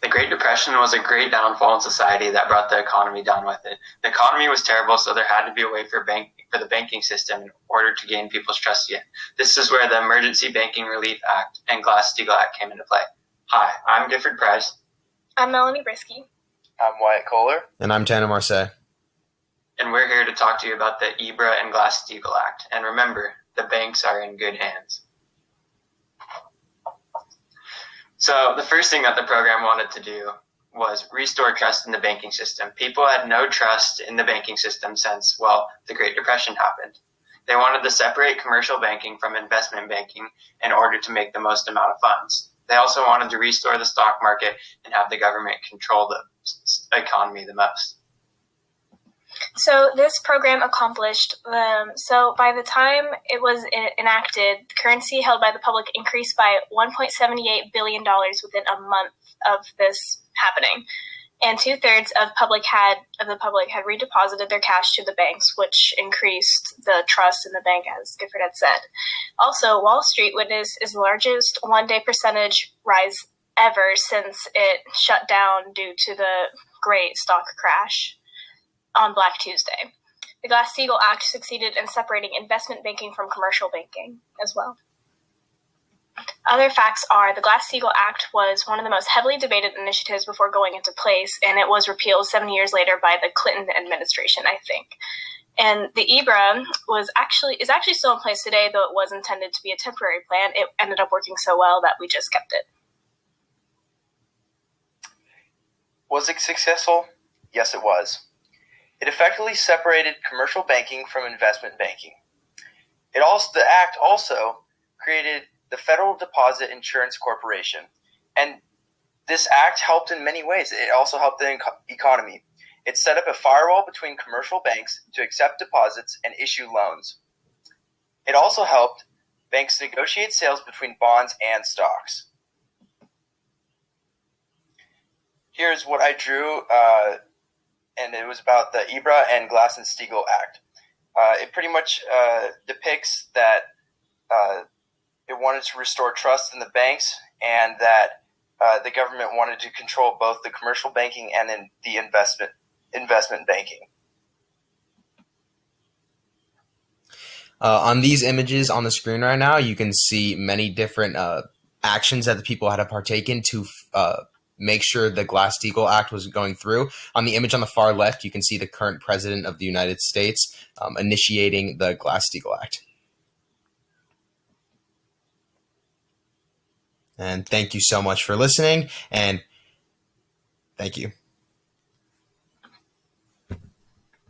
The Great Depression was a great downfall in society that brought the economy down with it. The economy was terrible, so there had to be a way for the banking system in order to gain people's trust again. This is where the Emergency Banking Relief Act and Glass-Steagall Act came into play. Hi, I'm Gifford Price. I'm Melanie Brisky. I'm Wyatt Kohler. And I'm Tanner Marseille. And we're here to talk to you about the EBRA and Glass-Steagall Act. And remember, the banks are in good hands. So the first thing that the program wanted to do was restore trust in the banking system. People had no trust in the banking system since, well, the Great Depression happened. They wanted to separate commercial banking from investment banking in order to make the most amount of funds. They also wanted to restore the stock market and have the government control the economy the most. So this program accomplished, so by the time it was enacted, the currency held by the public increased by $1.78 billion within a month of this happening. And 2/3 of the public had redeposited their cash to the banks, which increased the trust in the bank, as Gifford had said. Also, Wall Street witnessed its largest one-day percentage rise ever since it shut down due to the great stock crash on Black Tuesday. The Glass-Steagall Act succeeded in separating investment banking from commercial banking as well. Other facts are the Glass-Steagall Act was one of the most heavily debated initiatives before going into place, and it was repealed 7 years later by the Clinton administration, I think. And the EBRA is actually still in place today, though it was intended to be a temporary plan. It ended up working so well that we just kept it. Was it successful? Yes, it was. It effectively separated commercial banking from investment banking. The act also created the Federal Deposit Insurance Corporation, and this act helped in many ways. It also helped the economy. It set up a firewall between commercial banks to accept deposits and issue loans. It also helped banks negotiate sales between bonds and stocks. Here's what I drew, and it was about the EBRA and Glass-Steagall Act. It pretty much depicts that it wanted to restore trust in the banks, and that the government wanted to control both the commercial banking and in the investment banking. On these images on the screen right now, you can see many different actions that the people had to partake in to make sure the Glass-Steagall Act was going through. On the image on the far left, you can see the current president of the United States initiating the Glass-Steagall Act. And thank you so much for listening, and thank you.